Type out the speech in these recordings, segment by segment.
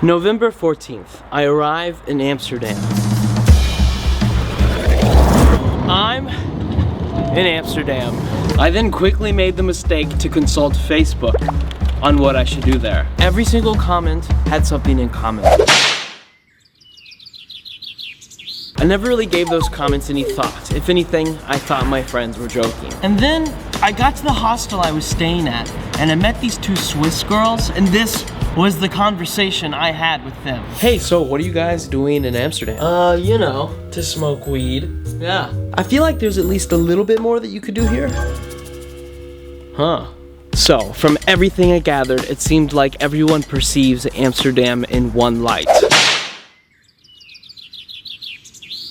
November 14th, I arrive in Amsterdam. I'm in Amsterdam. I then quickly made the mistake to consult Facebook on what I should do there. Every single comment had something in common. I never really gave those comments any thought. If anything, I thought my friends were joking. And then I got to the hostel I was staying at, and I met these two Swiss girls, and this was the conversation I had with them. Hey, so what are you guys doing in Amsterdam? You know, to smoke weed. Yeah. I feel like there's at least a little bit more that you could do here. Huh. So, from everything I gathered, it seemed like everyone perceives Amsterdam in one light.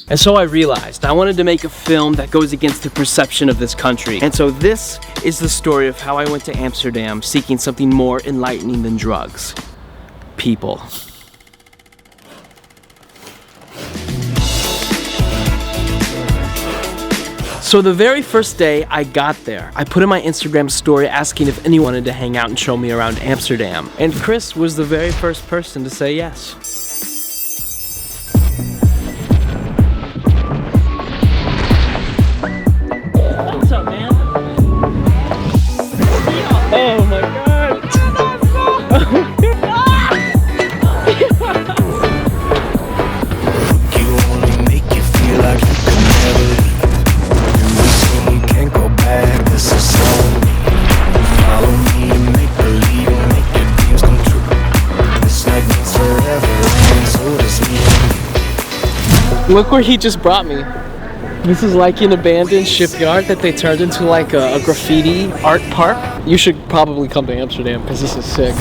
And so I realized I wanted to make a film that goes against the perception of this country. And so this is the story of how I went to Amsterdam seeking something more enlightening than drugs. People. So the very first day I got there, I put in my Instagram story asking if anyone wanted to hang out and show me around Amsterdam. And Chris was the very first person to say yes. What's up, man? Oh my god! You wanna make you feel like you can never leave. You can't go back, this is home. Follow me and make believe, make your dreams come true. This night means forever, and so does me. Look where he just brought me. This is like an abandoned shipyard that they turned into like a graffiti art park. You should probably come to Amsterdam because this is sick.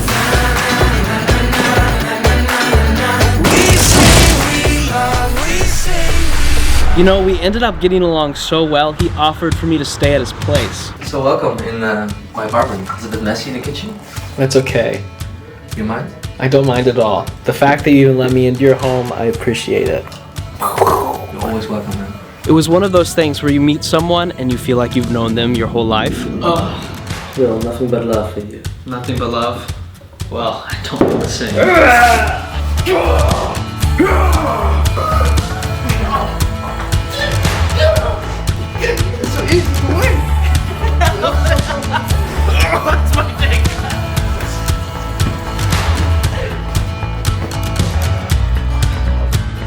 You know, we ended up getting along so well, he offered for me to stay at his place. So welcome in my apartment. It's a bit messy in the kitchen. That's okay. You mind? I don't mind at all. The fact that you even let me into your home, I appreciate it. You're always welcome, man. It was one of those things where you meet someone and you feel like you've known them your whole life. Oh, Will, nothing but love for you. Nothing but love? Well, I don't feel the same. It's so easy to win. That's my thing.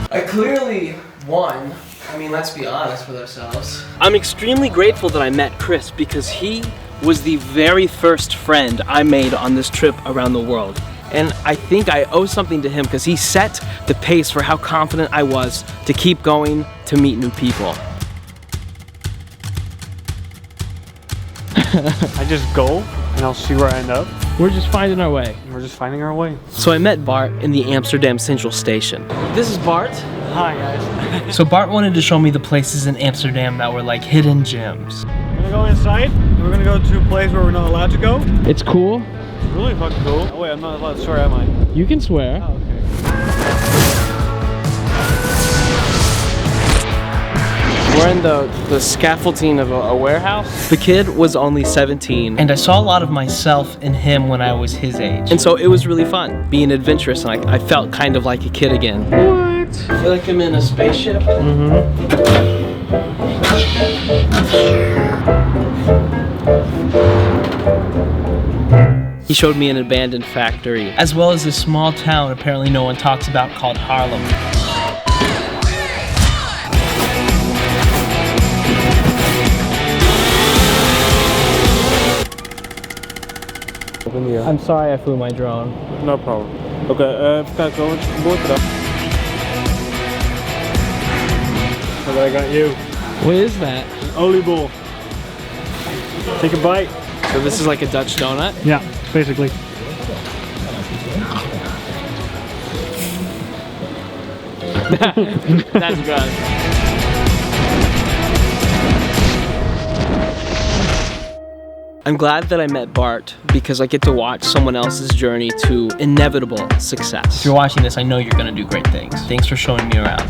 I clearly won. I mean, let's be honest with ourselves. I'm extremely grateful that I met Chris because he was the very first friend I made on this trip around the world. And I think I owe something to him because he set the pace for how confident I was to keep going to meet new people. I just go and I'll see where I end up. We're just finding our way. We're just finding our way. So I met Bart in the Amsterdam Central Station. This is Bart. Hi guys. So Bart wanted to show me the places in Amsterdam that were like hidden gems. We're gonna go inside and we're gonna go to a place where we're not allowed to go. It's cool. It's really fucking cool. Oh wait, I'm not allowed to swear, am I? You can swear. Oh, okay. We're in the scaffolding of a warehouse. The kid was only 17, and I saw a lot of myself in him when I was his age. And so it was really fun, being adventurous, and I felt kind of like a kid again. What? I feel like I'm in a spaceship. He showed me an abandoned factory, as well as a small town apparently no one talks about called Harlem. I'm sorry I flew my drone. No problem. Oké, even kijken hoor, wat is de geboortedag? Look what I got you. What is that? An oliebol. Take a bite. So this is like a Dutch donut? Yeah, basically. That's good. I'm glad that I met Bart because I get to watch someone else's journey to inevitable success. If you're watching this, I know you're gonna do great things. Thanks for showing me around.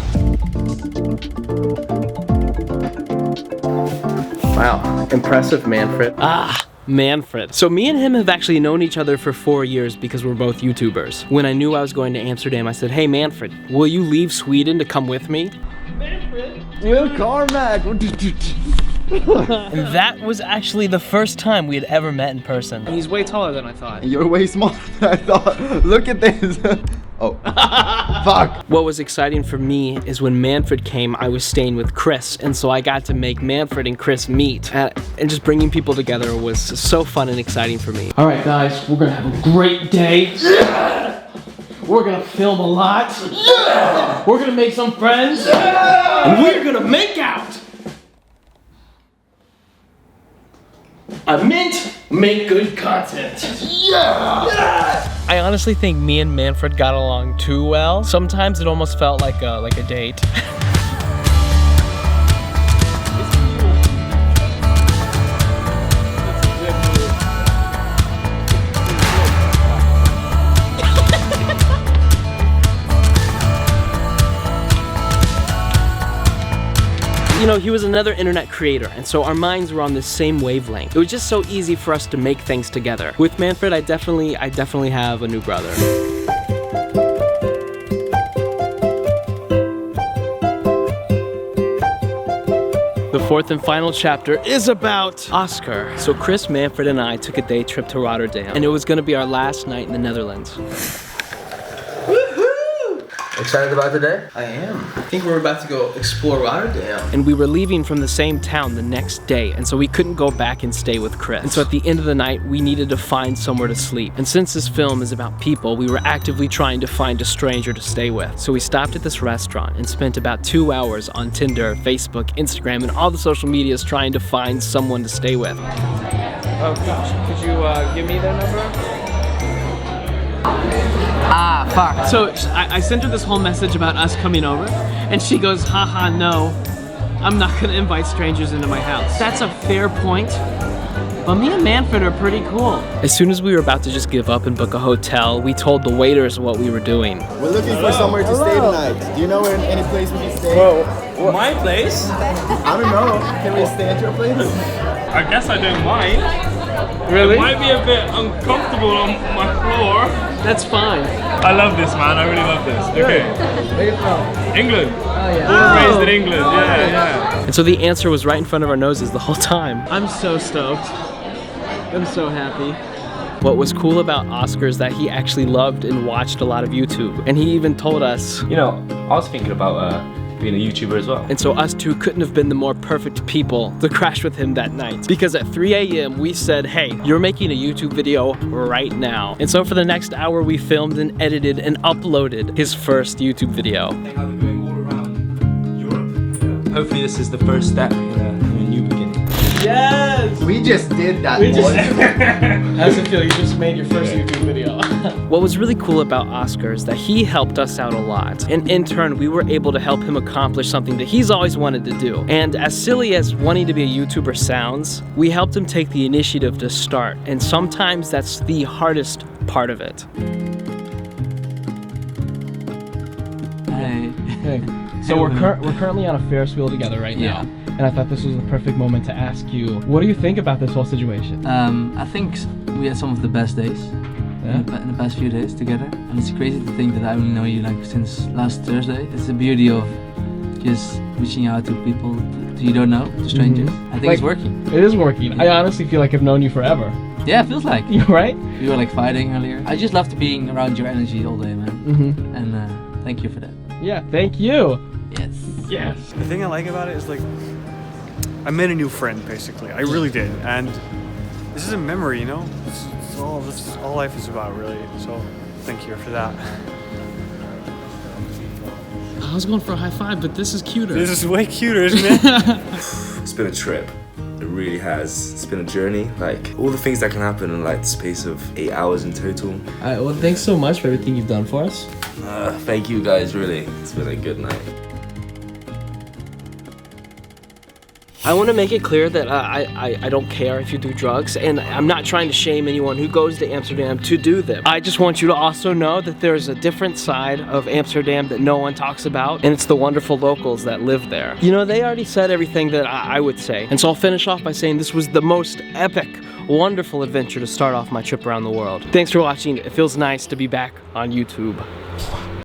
Wow, impressive, Manfred. Ah, Manfred. So me and him have actually known each other for 4 years because we're both YouTubers. When I knew I was going to Amsterdam, I said, hey Manfred, will you leave Sweden to come with me? Manfred! Yo, Carmack! And that was actually the first time we had ever met in person. And he's way taller than I thought. You're way smaller than I thought. Look at this. Oh, fuck. What was exciting for me is when Manfred came, I was staying with Chris, and so I got to make Manfred and Chris meet. And just bringing people together was so fun and exciting for me. All right, guys, we're gonna have a great day. Yeah! We're gonna film a lot. Yeah! We're gonna make some friends. Yeah! And we're gonna make out. I meant make good content. Yeah! Yeah! I honestly think me and Manfred got along too well. Sometimes it almost felt like a date. You know, he was another internet creator, and so our minds were on the same wavelength. It was just so easy for us to make things together. With Manfred, I definitely have a new brother. The fourth and final chapter is about Oscar. So Chris, Manfred, and I took a day trip to Rotterdam, and it was gonna be our last night in the Netherlands. Excited about today? I am. I think we're about to go explore Rotterdam. And we were leaving from the same town the next day, and so we couldn't go back and stay with Chris. And so at the end of the night, we needed to find somewhere to sleep. And since this film is about people, we were actively trying to find a stranger to stay with. So we stopped at this restaurant and spent about 2 hours on Tinder, Facebook, Instagram, and all the social medias trying to find someone to stay with. Oh gosh, could you give me their number? Ah, fuck. So I sent her this whole message about us coming over, and she goes, haha, no, I'm not gonna invite strangers into my house. That's a fair point, but me and Manfred are pretty cool. As soon as we were about to just give up and book a hotel, we told the waiters what we were doing. We're looking for somewhere to stay tonight. Do you know any place we can stay? My place? I don't know. Can we stay at your place? I guess I don't mind. Really? It might be a bit uncomfortable on my floor. That's fine. I love this, man. I really love this. Okay. Where you from? England. Oh, yeah. Born and raised in England. Yeah. And so the answer was right in front of our noses the whole time. I'm so stoked. I'm so happy. What was cool about Oscar is that he actually loved and watched a lot of YouTube. And he even told us, You know, I was thinking about being a YouTuber as well. and so us two couldn't have been the more perfect people to crash with him that night. Because at 3 a.m. we said, hey, you're making a YouTube video right now. And so for the next hour we filmed and edited and uploaded his first YouTube video. How they're going all around Europe. Hopefully this is the first step in a new beginning. Yes! We just did that. How's it feel? You just made your first YouTube video. What was really cool about Oscar is that he helped us out a lot. And in turn, we were able to help him accomplish something that he's always wanted to do. And as silly as wanting to be a YouTuber sounds, we helped him take the initiative to start. And sometimes that's the hardest part of it. Hey. Hey. So we're currently on a Ferris wheel together right now. And I thought this was the perfect moment to ask you, what do you think about this whole situation? I think we had some of the best days in the past few days together. And it's crazy to think that I only know you like since last Thursday. It's the beauty of just reaching out to people that you don't know, to strangers. I think it's working. It is working. I honestly feel like I've known you forever. Yeah, it feels like. You right? We were like fighting earlier. I just loved being around your energy all day, man. Mm-hmm. And thank you for that. Yeah, thank you. Yes. Yes. The thing I like about it is like, I made a new friend basically. I really did, and this is a memory, you know. This is all life is about, really. So, thank you for that. I was going for a high five, but this is cuter. This is way cuter, isn't it? It's been a trip. It really has. It's been a journey. Like all the things that can happen in like the space of 8 hours in total. Alright, well thanks so much for everything you've done for us. Thank you guys, really. It's been a good night. I want to make it clear that I don't care if you do drugs, and I'm not trying to shame anyone who goes to Amsterdam to do them. I just want you to also know that there's a different side of Amsterdam that no one talks about, and it's the wonderful locals that live there. You know, they already said everything that I would say, and so I'll finish off by saying this was the most epic, wonderful adventure to start off my trip around the world. Thanks for watching. It feels nice to be back on YouTube.